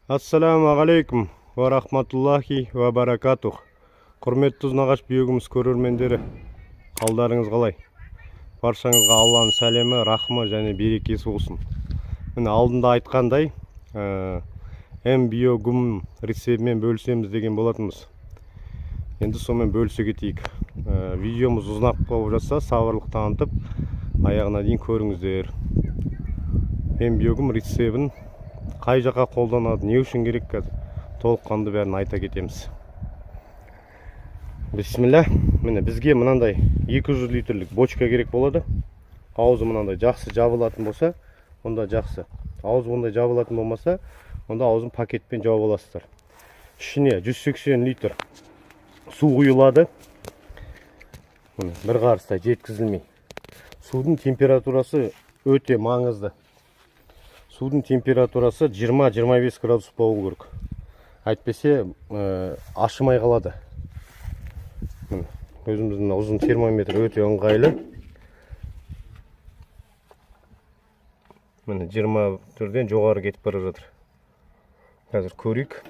Ассаламу алейкум ва рахматуллахи ва баракатух. Құрметті ұзнағаш бүйегіміз көрермендері, қалдарыңыз қалай? Баршаңызға Алланың сәлемі, рахмы және берекесі болсын. Міне алдында айтқандай, биогум рецептімен бөлісеміз деген болатынбыз. Енді сонымен бөлісе кетейік. Видеомыз ұзақ болып жатса, сабырлық танытып, аяғына дейін көріңіздер. Биогум рецептін қай жаққа қолданады, не үшін керек қазір толыққанды бәрін айта кетеміз. Бисмилля. Міне бізге мынандай 200 литрлік бочка керек болады. Аузы мынандай жақсы жабылатын болса, онда жақсы. Аузы ондай жабылатын болмаса, онда аузын пакетпен жауып аласыздар. Ішіне 180 литр су құйылады. Бір қарыста жеткізілмей. Судың температурасы өте маңызды. Судың температурасы 20-25 градус болу керек. Әйтпесе ашымай қалады. Өзіміздің ұзын термометр өте ыңғайлы. Міне 24-ден жоғары кетіп бара жатыр. Қазір көрейік.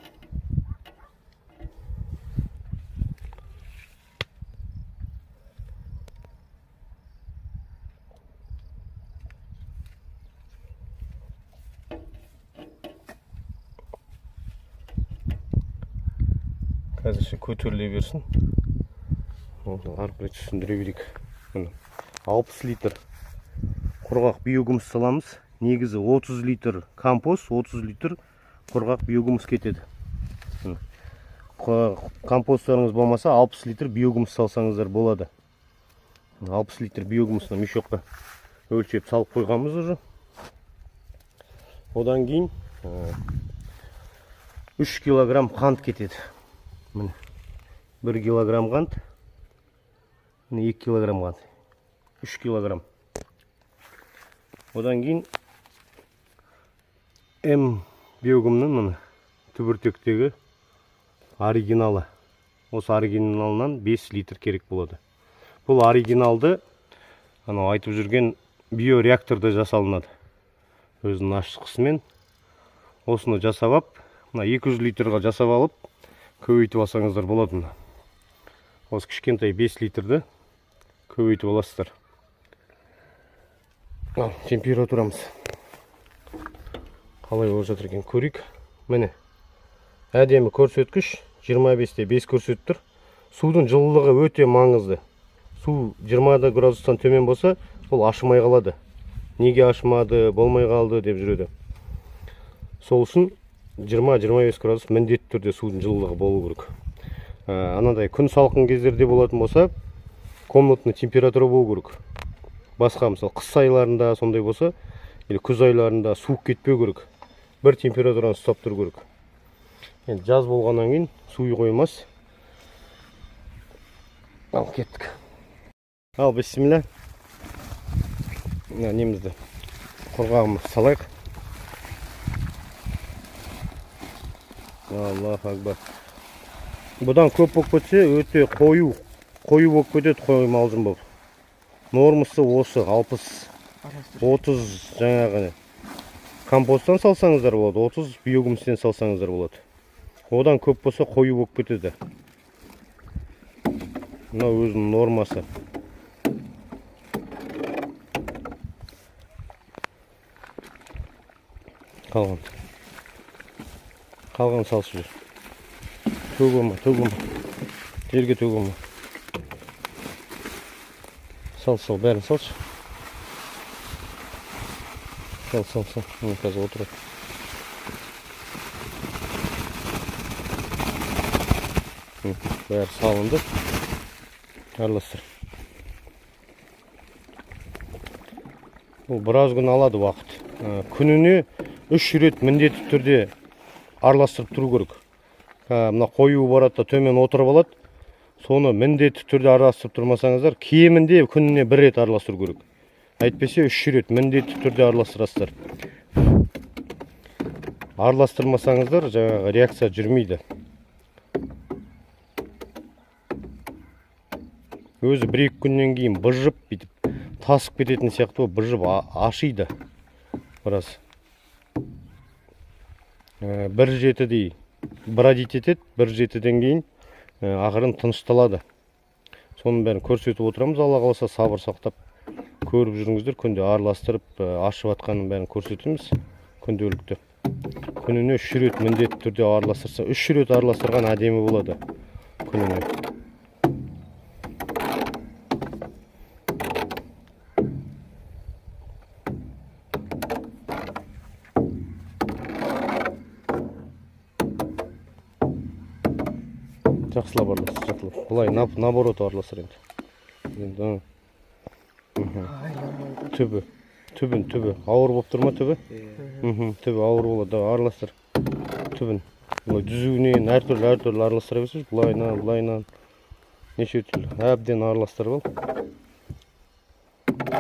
Қазірше көтеріле берсін. Арқылы түсіндіре берейік. 60 литр құрғақ биогумус саламыз. Негізі 30 литр компост, 30 литр құрғақ биогумус кетеді. Компосттарыңыз болмаса 60 литр биогумус салсаңыздар болады. 60 литр биогумусны мешокқа өлшеп салып қойғанбыз уже. Одан кейін 3 килограмм қант кетеді. 1 килограмм қант, 2 килограмм қант, 3 килограмм. Одан кейін биогумның түбіртектегі оригиналы. Осы оригиналынан 5 литр керек болады. Бұл оригиналды айтып жүрген биореакторда жасалынады. Өзінің ашқысымен осыны жасап алып, 200 литрға жасап алып, көбейтіп алсаңыздар болады. Осы кішкентай 5 литрді көбейтіп аласыздар. Температурамыз қалай болып жатыр екен көрейік. Міне әдемі көрсеткіш 25-те 5 көрсетіп тұр. Судың жылылығы өте маңызды. Су 20 градустан төмен болса, ол ашымай қалады. Неге ашымады, болмай қалды деп жүреді. Сол үшін 20-25 градус міндетті түрде судың жылылығы болу керек. Анадай күн салқын кездерде болатын болса, комнатный температура болу керек. Басқа мысалы қыс айларында сондай болса, или күз айларында суық кетпеу керек. Бір температураны ұстап тұру керек. Енді жаз болғаннан кейін суы қоймас. Ал кеттік. Ал бисмилля. Немізді құрғағымыз салайық. Аллаху акбар. Бұдан көп болып кетсе, өте қою болып кетеді, қоймалжын болып. Нормасы осы 60-30 жаңағы компосттан салсаңыздар болады, 30 биогумустен салсаңыздар болады. Одан көп болса қою болып кетеді. Мына өзінің нормасы. Қалған салшы жүр. Төгілме. Жерге төгілме. Сал, бәрін салшы. Сал. Қазір отырады. Бәрі салынды. Араластыр. Бұл біраз күн алады уақыт. Күніне 3 рет міндетті түрде араластырып тұру керек. Мына қою барады, төмен отырып алады. Соны міндетті түрде араластырып тұрмасаңыздар, кемінде күніне 1 рет араластыру керек. Әйтпесе 3 рет міндетті түрде араластырасыздар. Араластырмасаңыздар, жаңағы реакция жүрмейді. Өзі 1-2 күннен кейін быжып бітіп, тасып кететін сияқты быжып ашиды. Біраз. 1,7-дей бродить етеді, 1,7-ден кейін ақырын тынышталады. Соның бәрін көрсетіп отырамыз, Алла қаласа сабыр сақтап көріп жүріңіздер. Күнде араластырып, ашып атқанын бәрін көрсетеміз. Күнделікті. Күніне 3 рет міндетті түрде араластырса, 3 рет араластырған әдемі болады күніне. Жақсылап араластыр, жақсылап. Бұлай наоборот араластыр енді. Түбі. Ауыр болып тұрма түбі? Түбі ауыр болады, араластыр. Түбін. Дүзуінен әртүрлі араластыра берсіз. Бұлайнан. Неше түрлі. Әбден араластырып ал.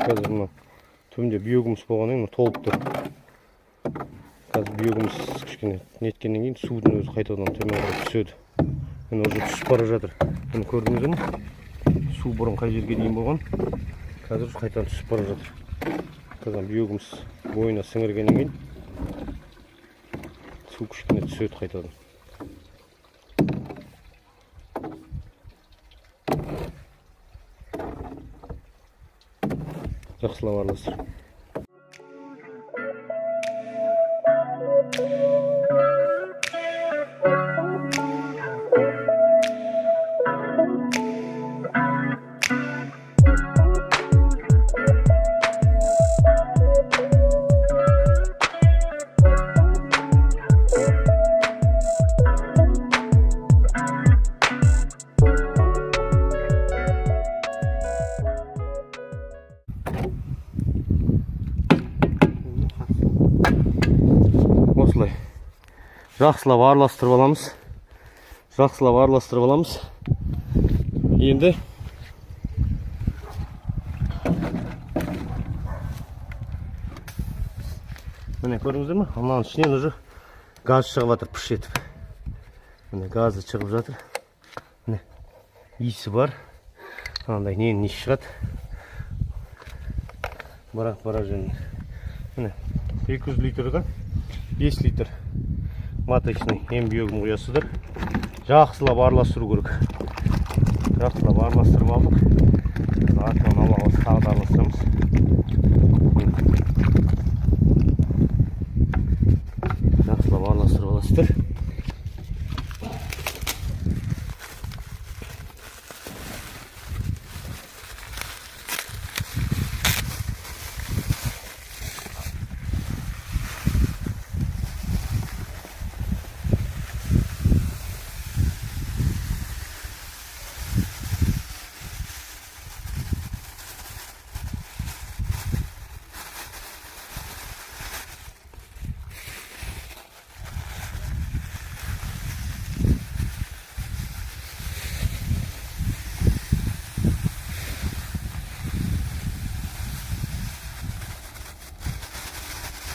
Қазір мұна түбінде биогумус болғаннан кейін толып тұр. Қазір биогумус кішкене неткеннен кейін судың өзі қайтадан төмен қарай түседі. Міне уже түсіп бара жатыр. Міне көрдіңіздер ме? Су бұрын қай жерге дейін болған. Қазір қайтадан түсіп бара жатыр. Қазір биогумус бойына сіңіргеннен кейін су кішкене түседі қайтадан. Жақсылап араластыр. Осылай жақсылап араластырып аламыз. Енді міне көрдіңіздер ме? Ананың ішінен уже газ шығып жатыр, пыш етіп. Міне газы шығып жатыр. Міне иісі бар. Андай ненің иісі шығады. Бара жөнін. Міне 200 литрға 5 литр маточный биогум құясыздар. Жақсылап араластыру керек. Жақсылап араластырып алдық. Артынан Алла қаласа тағы да араластырамыз. Жақсылап араластырып аласыздар.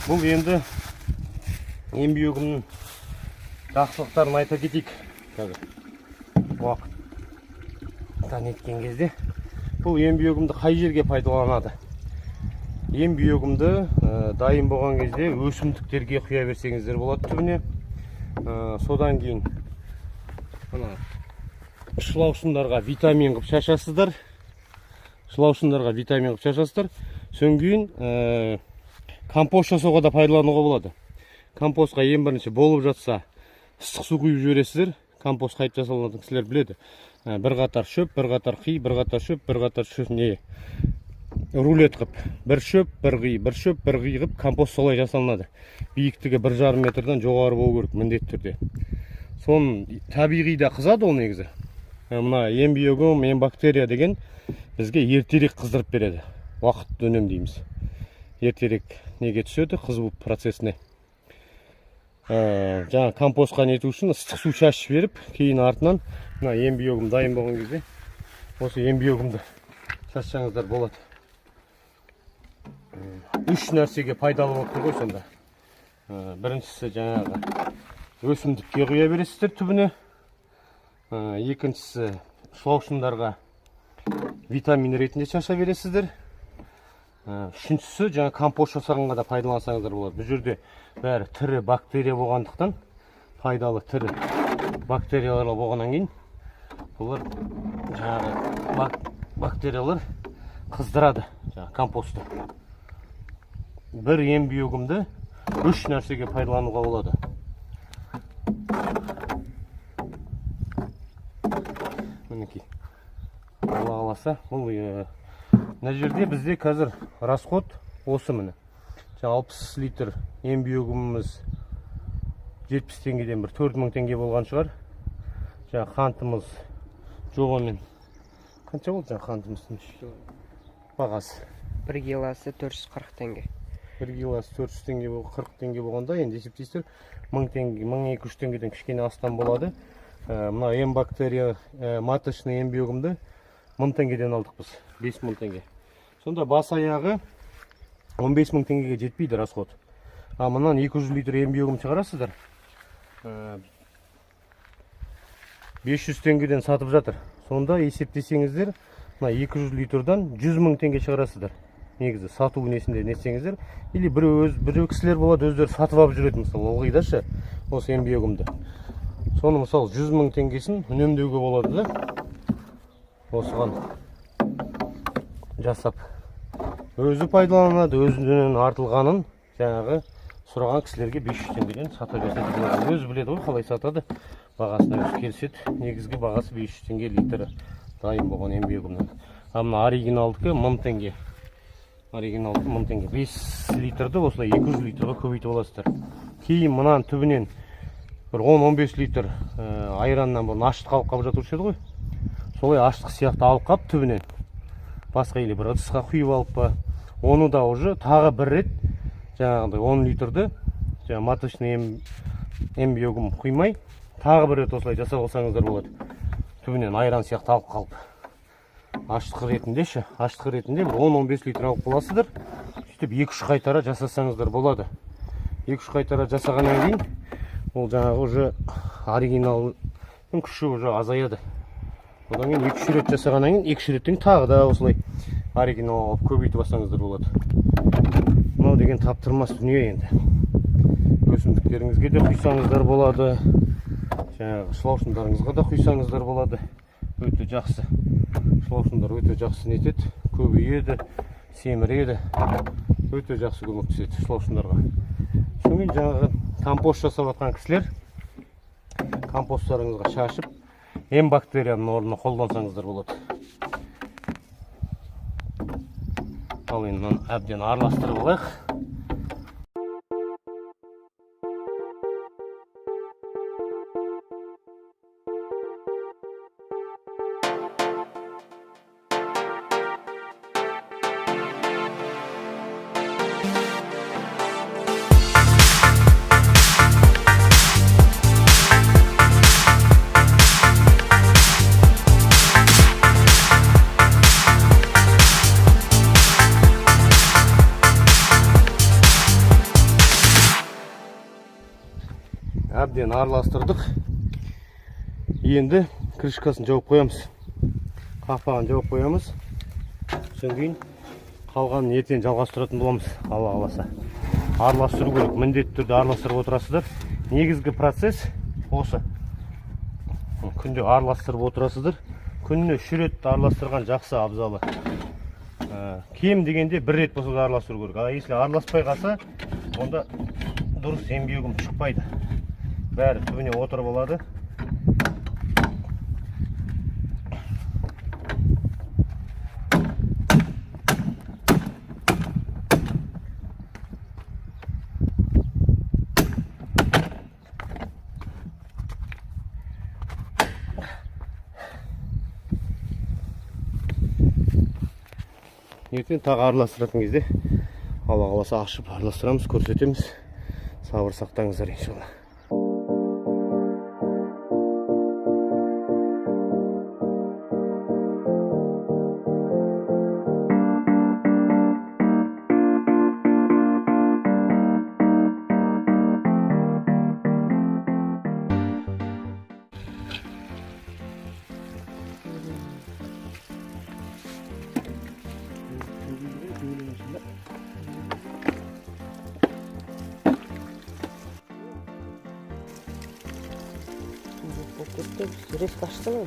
Бұл енді биогумның жақсылықтарын айта кетейік. Уақыттан еткен кезде бұл биогумды қай жерге пайдаланады? Биогумды дайын болған кезде өсімдіктерге құя берсеңіздер болады түбіне. Содан кейін шылаушындарға витамин қып шашасыздар. Содан кейін компост жасауға да пайдалануға болады. Компостқа ең бірінші болып жатса, ыстық су құйып жібересіздер. Компост қайып жасалынатын кісілер біледі. Бір қатар шөп, бір қатар қи, бір қатар шөп, бір қатар шөп не рулет қып. Бір шөп, бір қи қып компост солай жасалынады. Биіктігі 1,5 метрден жоғары болу керек міндетті түрде. Соның табиғи да қызады ол негізі. Мына биогум, бактерия деген бізге ертерек қыздырып береді. Уақытты үнемдейміз. Ертерек неге түседі? Қызу процесіне. Жаңа компостқа нету үшін ыстық су шашып беріп, кейін артынан мына биогум дайын болған кезде осы биогумды шашсаңыздар болады. 3 нәрсеге пайдалы болып тұр ғой сонда. Біріншісі жаңағы өсімдікке құя бересіздер түбіне. Екіншісі шылаушындарға витамин ретінде шаша бересіздер. Үшіншісі жаңа компост жасағанға да пайдалансаңыздар болады. Бұл жерде бәрі тірі бактерия болғандықтан, пайдалы тірі бактериялар болғаннан кейін бұлар жаңағы бактериялар қыздырады компостты. Бір ем биогумды 3 нәрсеге пайдалануға болады. Мінекей. Алла қаласа, бұл мына жерде бізде қазір расход осы міне. 60 литр ем биогумымыз 70 теңгеден бір 4000 теңге болған шығар. Қантымыз жоғымен қанша болды қантымыздың бағасы? 1 килосы 440 теңге. 1 килосы 400 теңге 40 теңге болғанда, енді есептейсіздер 1000 теңге, 1200 теңгеден кішкене астам болады. Мына ем бактерия маточный ем биогумды 1000 теңгеден алдық біз, 5000 теңге. Сонда бас аяғы 15000 теңгеге жетпейді расход. Мұнан 200 литр ем биогум шығарасыздар. 500 теңгеден сатып жатыр. Сонда есептесеңіздер, 200 литрдан 100 000 теңге шығарасыздар. Негізі сату несінде нетсеңіздер, или бір кісілер болады, өздері сатып алып жүреді, мысалы, ылғидашы осы ем биогумды. Соны мысалы 100 000 теңгесін үнемдеуге болады да. Осыған жасап өзі пайдаланады, өзінен артылғанын жаңағы сұраған кісілерге 500 теңгеден сата береді. Өзі біледі ғой қалай сатады, бағасына өзі келіседі. Негізгі бағасы 500 теңге литрі дайын болған ем биогумнан. Мына оригиналдікі 1000 теңге. Оригиналдікі 1000 теңге. 5 литрді осылай 200 литрға көбейтіп аласыздар. Кейін мұнан түбінен бір 10-15 литр айраннан бұрын аштық алып қалып жатушы еді ғой. Солай аштық сияқты алып қалып түбінен басқа или бір ыдысқа құйып алып па, оны да уже тағы бір рет жаңағыдай 10 литрді маточный ем биогум құймай, тағы бір рет осылай жасап алсаңыздар болады. Түбінен айран сияқты алып қалып. Аштық ретінде бір 10-15 литр алып боласыздар. Сөйтіп 2-3 қайтара жасасаңыздар болады. 2-3 қайтара жасағаннан кейін ол жаңағы уже оригиналдың күші уже азаяды. Одан кейін 2-3 рет жасағаннан кейін 2-3 реттен тағы да осылай оригинал алып көбейтіп алсаңыздар болады. Мынау деген таптырмас дүние енді. Өсімдіктеріңізге де құйсаңыздар болады. Жаңағы шылаушындарыңызға да құйсаңыздар болады. Өте жақсы. Шылаушындар өте жақсы нетеді, көбейеді, семіреді. Өте жақсы көмектеседі шылаушындарға. Сонымен жаңағы компост жасап жатқан кісілер компосттарыңызға шашып, ем бактерияның орнына қолдансаңыздар болады. Ал енді әбден араластырып алайық. Әбден араластырдық. Енді крышкасын жауып қоямыз. Қақпағын жауып қоямыз. Содан кейін қалғанын ертең жалғастыратын боламыз, Алла қаласа. Араластыру керек, міндетті түрде араластырып отырасыздар. Негізгі процесс осы. Күнде араластырып отырасыздар. Күніне 3 рет араластырған жақсы, абзалы. Кем дегенде 1 рет болса да араластыру керек. Если араласпай қалса, онда дұрыс ем биогум шықпайды. Бәрі түбіне отырып алады. Ертең тағы араластыратын кезде Алла қаласа ашып араластырамыз, көрсетеміз. Сабыр сақтаңыздар иншалла. Ол кетті, резко ашты ма?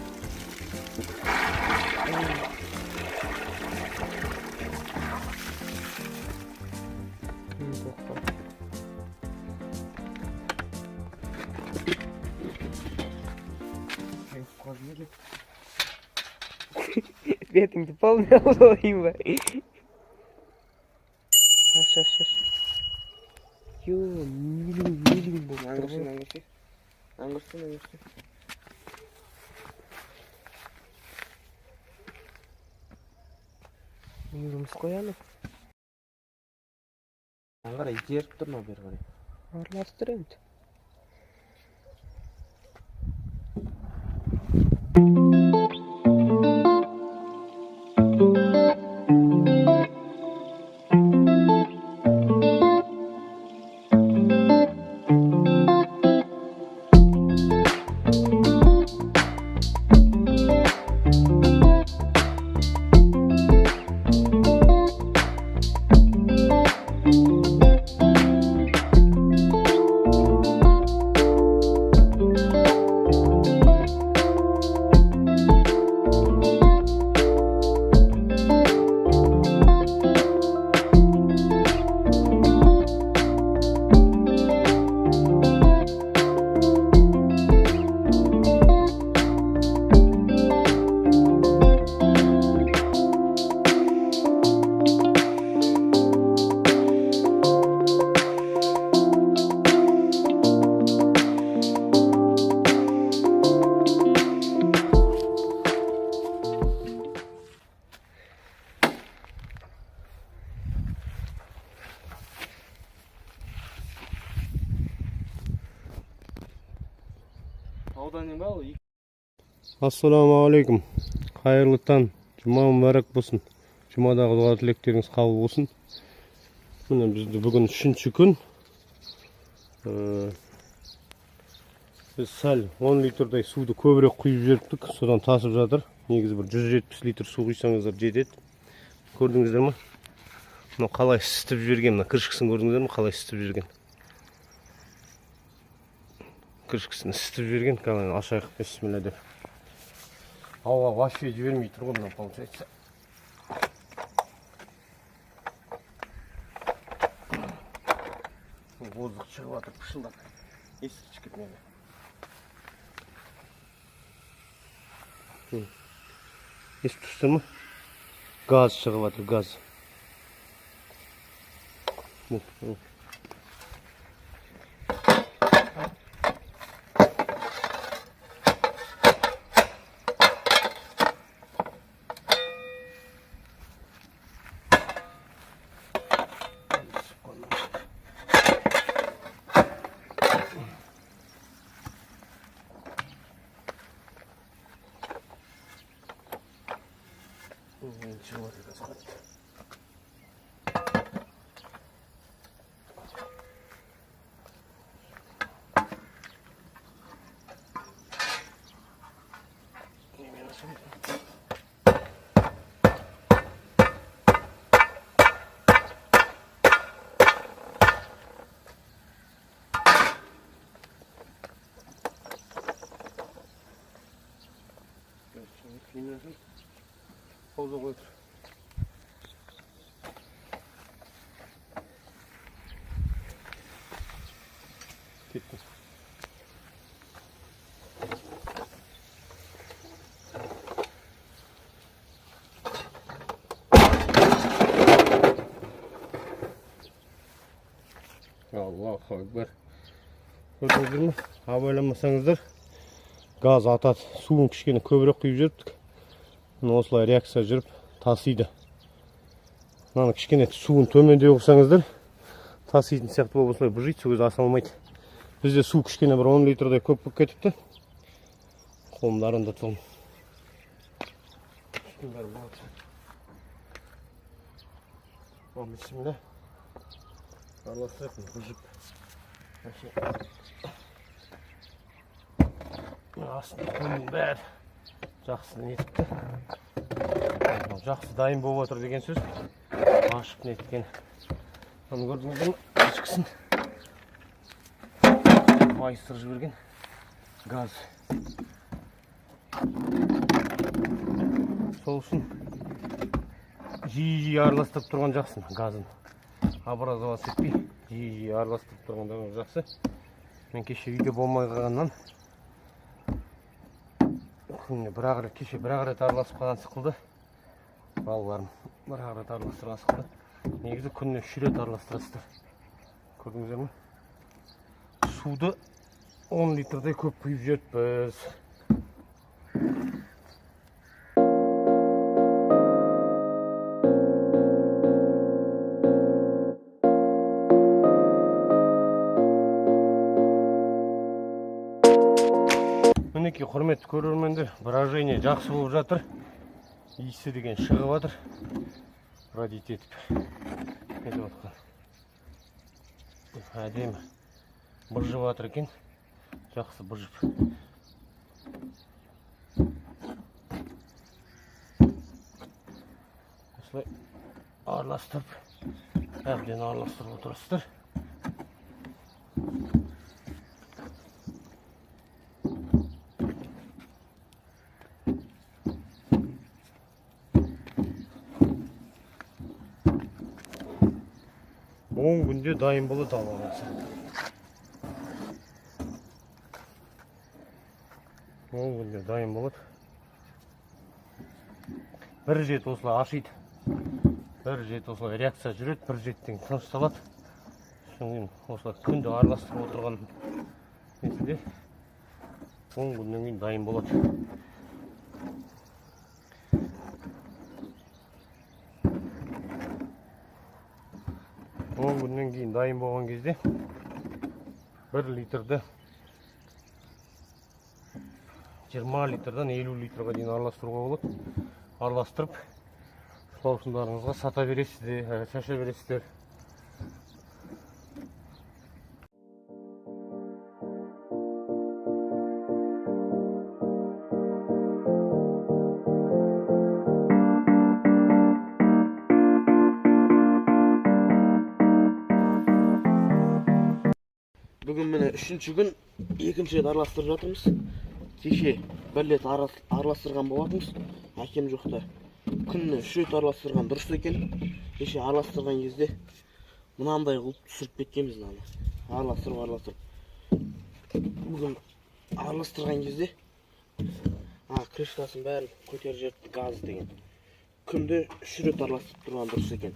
Бетіңді полный алайын ба? Аш. Ё, милин болып тұр ғой. Аңғырсын. Үйіріміз қояны. Аңғара итеріп тұр ма бері қарай? Араластыр енді. Ауданның бал? Ассаламағалейкум. Қайырлы таң. Жұма мүбәрәк болсын. Жұмадағы дұға тілектеріңіз қабыл болсын. Міне бізді бүгін 3-ші күн. Біз сәл 10 литрдай суды көбірек құйып жібердік. Содан тасып жатыр. Негізі бір 170 литр су құйсаңыздар жетеді. Көрдіңіздер ме? Мынау қалай сістіп жіберген, мына кіршіксін көрдіңіздер ме? Қалай сістіп жіберген. Кіршіксін сістіп жіберген. Қалай ашайық, бисмилля деп. Ауа вообще жібермей тұр ғой, мына получается. Воздух шығып жатыр, пышылдап. Естіп шығып мені. Естіп тұрсыздар ма? Газ шығып жатыр, газ. Ничего не происходит. Пауза қойып. Кетті. Аллаху акбар. Көрдіңіздер ме? Абайламасаңыздар газ атады. Суын кішкене көбірек құйып жібердік. Осылай реакция жүріп тасиды. Мынаны кішкене суын төмендеу қылсаңыздар таситын сияқты болып осылай бұжиды, сол кезде аса алмайды. Бізде су кішкене бір 10 литрдай көп болып кетіпті. Қолымды арандатып алдым. Бисмилля. Араластырып бұжып. Астында көмін бәрі жақсы нетіпті. Жақсы дайын болып отыр деген сөз. Ашып неткен. Оны көрдіңіздер ме? Кішкісін майыстырып жіберген. газ. Сол үшін жиі араластырып тұрған жақсын газын. Образоваться етпей, жиі араластырып тұрғандар жақсы. Мен кеше үйде болмай қалғаннан кеше бір ақ рет араласып қалған сықылды. Балаларым бір ақ рет араластырған сықылды. Негізі күніне 3 рет араластырасыздар. Көрдіңіздер ме? Суды 10 литрдей көп құйып жетпіз. Мінеки құрметті көрермендер, брожение жақсы болып жатыр. Иісі деген шығып жатыр. Радит етіп. Кетіп жатқан. Әдемі. Быржып жатыр екен. Жақсы быржып. Осылай араластырып, әбден араластырып отырасыздар. Он күнде дайын болады алғансы. 10 күнде дайын болады. Бір жет осылай ашиды. Бір жет осылай реакция жүреді, бір жеттен тынышталады. Соңын осылай күнде араластырып отырған несінде 10 күннен кейін дайын болады. Күннен кейін дайын болған кезде 1 литрді 20 литрдан 50 литрға дейін араластыруға болады. Араластырып, сауысындарыңызға сата бересіздер, шаша бересіздер. Бүгін міне 3-ші күн 2-ші рет араластырып жатырмыз. Кеше 1 рет араластырған болатынбыз. Әкем жоқта. Күніне 3 рет араластырған дұрыс екен. Кеше араластырған кезде мынандай қылып түсіріп кеткенбіз мынаны. Араластырып. Бүгін араластырған кезде крышкасын бәрін көтеріп жіберді газ деген. Күнде 3 рет араластырып тұрған дұрыс екен.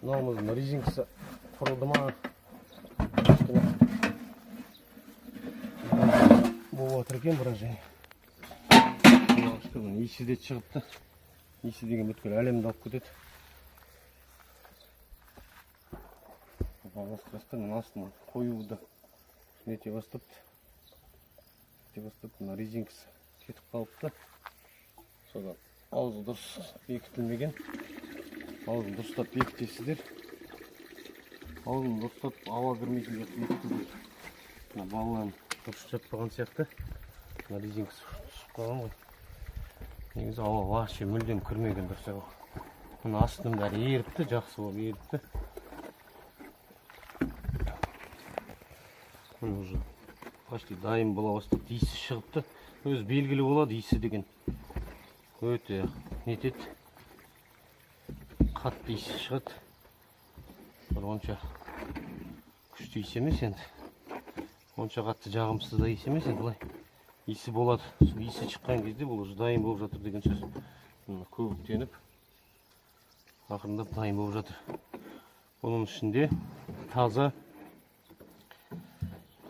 Мынауымыздың резинкасы құрылды ма? Болып отыр екен брожение. Иісі де шығыпты. Иісі деген бүткіл әлемді алып кетеді. Басқырастың астына қоюды нете бастапты. Мына резинкасы кетіп қалыпты. Содан аузы дұрыс бекітілмеген. Аузын дұрыстап бекітесіздер. Аузын дұрыстап ауа кірмейтін бекітілген. Балаларым дұрыс жатпаған сияқты. Резинкасы түсіп қалған ғой. Негізі ауа вообще мүлдем кірмеген дұрыс. Мына астының бәрі еріпті, жақсы болып еріпті. Мына уже почти дайын бола бастап иісі шығыпты. Өзі белгілі болады иісі деген. Өте нетеді. Қатты иісі шығады. Бір онша күшті иіс емес енді. Онша қатты жағымсыз да иіс емес енді. Иісі болады. Сол иісі шыққан кезде бұл уже дайын болып жатыр деген сөз. Көбіктеніп ақырындап дайын болып жатыр. Оның ішінде таза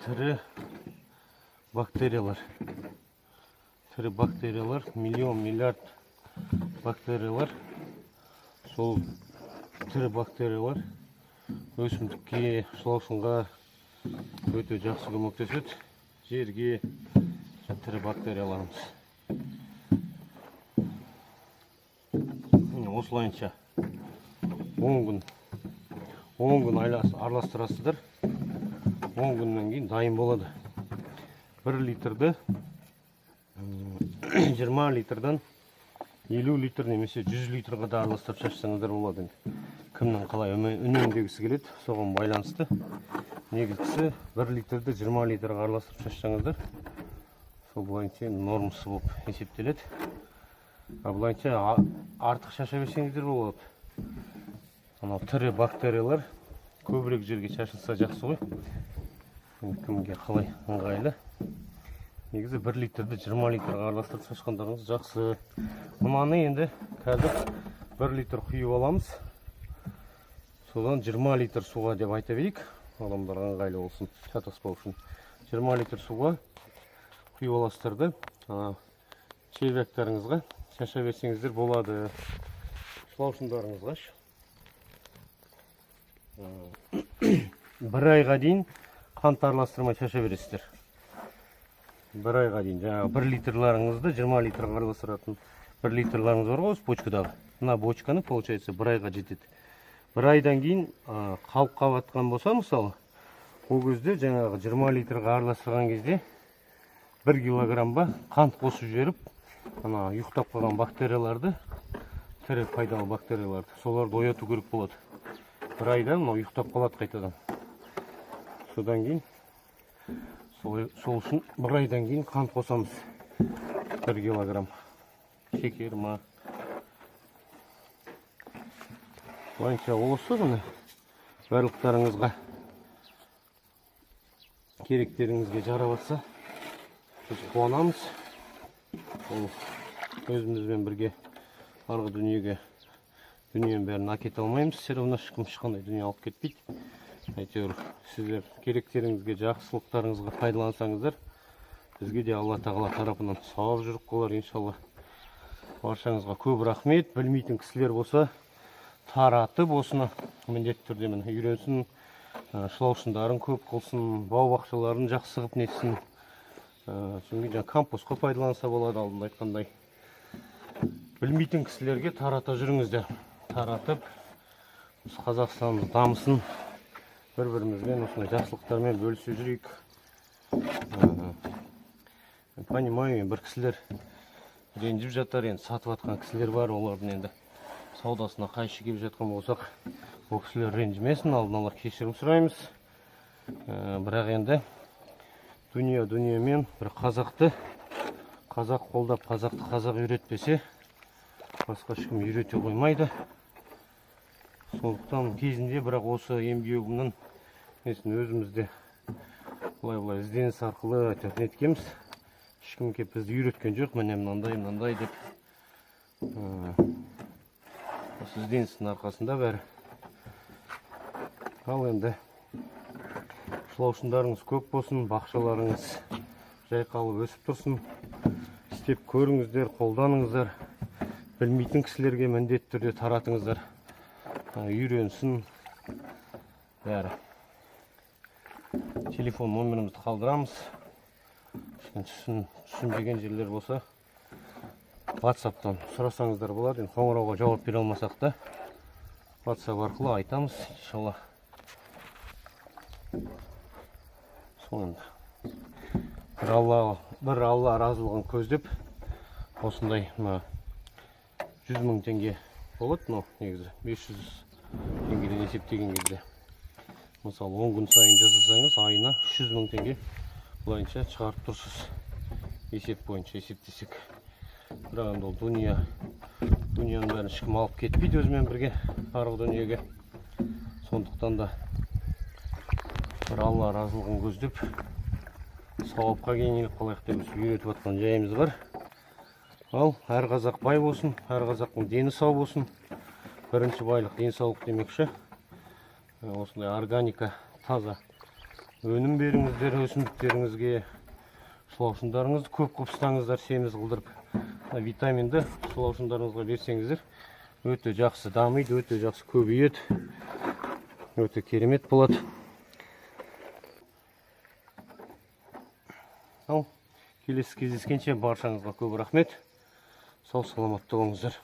тірі бактериялар. Миллион, миллиард бактериялар. Сол тірі бактериялар өсімдікке, шылаушынға өте жақсы көмектеседі. Жерге тірі бактерияларымыз. Осылайынша 10 күн араластырасыздар. 10 күннен кейін дайын болады. 1 литрді 20 литрдан 50 литр немесе 100 литрға да араластырып шашсаңыздар болады. Кімнің қалай үнемдегісі келеді, соған байланысты. Негізгісі 1 литрді 20 литрға араластырып шашсаңыздар, сол бұлайынша нормасы болып есептеледі. Бұлайынша артық шаша берсеңіздер болады. Анау тірі бактериялар көбірек жерге шашылса жақсы ғой. Кімге қалай ыңғайлы. Негізі 1 литрді 20 литрға араластырып шашқандарыңыз жақсы. Мынаны енді қазір 1 литр құйып аламыз. Содан 20 литр суға деп айта берейік. Адамдар ыңғайлы болсын, шатаспау үшін. 20 литр суға құйып аласыздар. Червяктарыңызға шаша берсеңіздер болады. Шылаушындарыңызға. 1 айға дейін қант араластырмай шаша бересіздер. 1 айға дейін. Жаңағы 1 литрларыңызды 20 литрға араластыратын 1 литрларыңыз бар ғой, бочкадағы. Мына бочканы, получается, 1 айға жетеді. 1 айдан кейін қалыпқа батқан болса, мысалы, ол кезде жаңағы 20 литрға араластырған кезде 1 килограммға қант қосып жіберіп, ана ұйықтап қалған бактерияларды, тірі пайдалы бактерияларды, соларды ояту керек болады. 1 айдан ұйықтап қалады қайтадан. Содан кейін сол үшін 1 айдан кейін қант қосамыз. 1 килограмм шекер ма. Бұлайынша осы ғана барлықтарыңызға керектеріңізге жараватса, біз қуанамыз. Өзімізбен бірге арғы дүниенің бәрін әкете алмаймыз. Все равно ешқандай дүние алып кетпейді. Әйтеуір сіздер керектеріңізге, жақсылықтарыңызға пайдалансаңыздар, бізге де Алла тағала тарапынан сауап жүріп қалар иншалла. Баршаңызға көп рахмет. Білмейтін кісілер болса, таратып осыны міндетті түрде үйренсін, шылаушындарын көп қылсын, бау-бақшаларын жақсы қылып нетсін. Соңғы компостқа пайдаланса болады, алдында айтқандай. Білмейтін кісілерге тарата жүріңіздер. Таратып, Қазақстан дамысын. Бір-бірімізбен осындай жақсылықтармен бөлісіп жүрейік. Понимаю, бір кісілер ренжіп жатар, енді сатып атқан кісілер бар, олардың енді саудасына қайшы келіп жатқан болсақ, ол кісілер ренжімесін, алдын ала кешірім сұраймыз. Бірақ енді дүниемен бір қазақты қазақ қолдап, қазақты қазақ үйретпесе, басқа ешкім үйрете қоймайды. Сондықтан кезінде бірақ осы еңбегімнің өзімізде бұлай ізденіс арқылы неткеміз. Ешкім кеп бізді үйреткен жоқ, міне мынандай деп. Осы ізденістің арқасында бәрі. Ал енді шылаушындарыңыз көп болсын, бақшаларыңыз жайқалып өсіп тұрсын. Істеп көріңіздер, қолданыңыздар. Білмейтін кісілерге міндетті түрде таратыңыздар. Үйренсін бәрі. Телефон номерімізді қалдырамыз. Түсінбеген жерлер болса, WhatsApp-тан сұрасаңыздар болады. Қоңырауға жауап бере алмасақ та, WhatsApp арқылы айтамыз, иншалла. Соңында бір Алла разылығын көздеп, осындай 100 000 теңге болады, негізі 500 теңгеден есептеген кезде. Мысалы 10 күн сайын жасасаңыз, айына 300 000 теңге бұлайынша шығарып тұрсыз. Есеп бойынша есептесек. Бірақ енді ол дүнияның бәрін ешкім алып кетпейді өзімен бірге арғы дүниеге. Сондықтан да бір Алла разылығын көздеп, сауапқа кеңеліп қалайық деп үйретіп жатқан жайымыз бар. Ал әр қазақ бай болсын, әр қазақтың дені сау болсын. бірінші байлық денсаулық демекші. Осындай органика, таза өнім беріңіздер өсімдіктеріңізге. Шылаушындарыңызды көп ұстаңыздар, семіз қылдырып. Витаминді шылаушындарыңызға берсеңіздер, өте жақсы дамиды, өте жақсы көбейеді. Өте керемет болады. Ал келесі кездескенше баршаңызға көп рахмет. Сау саламатта болыңыздар.